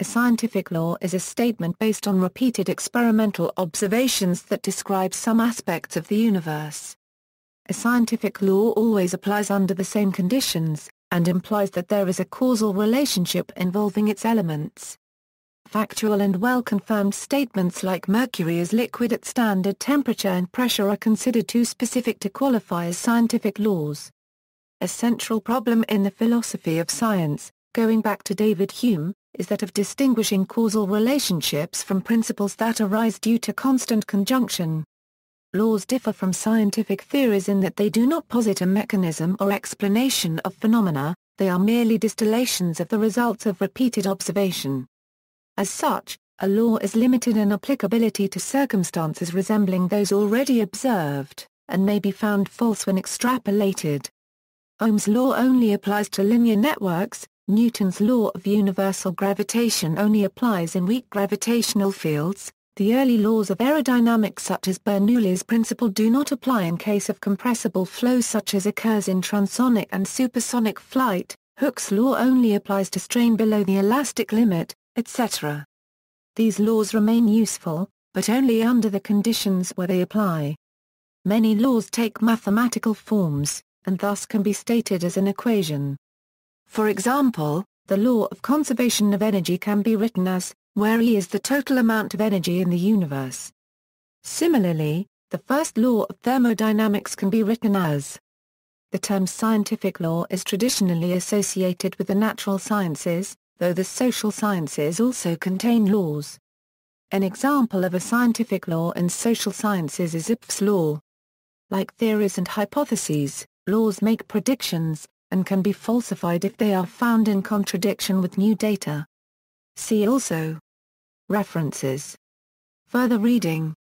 A scientific law is a statement based on repeated experimental observations that describe some aspects of the universe. A scientific law always applies under the same conditions, and implies that there is a causal relationship involving its elements. Factual and well-confirmed statements like Mercury is liquid at standard temperature and pressure are considered too specific to qualify as scientific laws. A central problem in the philosophy of science, going back to David Hume, is that of distinguishing causal relationships from principles that arise due to constant conjunction. Laws differ from scientific theories in that they do not posit a mechanism or explanation of phenomena, they are merely distillations of the results of repeated observation. As such, a law is limited in applicability to circumstances resembling those already observed, and may be found false when extrapolated. Ohm's law only applies to linear networks. Newton's law of universal gravitation only applies in weak gravitational fields. The early laws of aerodynamics such as Bernoulli's principle do not apply in case of compressible flow such as occurs in transonic and supersonic flight. Hooke's law only applies to strain below the elastic limit, etc. These laws remain useful, but only under the conditions where they apply. Many laws take mathematical forms, and thus can be stated as an equation. For example, the law of conservation of energy can be written as, where E is the total amount of energy in the universe. Similarly, the first law of thermodynamics can be written as. The term scientific law is traditionally associated with the natural sciences, though the social sciences also contain laws. An example of a scientific law in social sciences is Zipf's law. Like theories and hypotheses, laws make predictions, and can be falsified if they are found in contradiction with new data. See also. References. Further reading.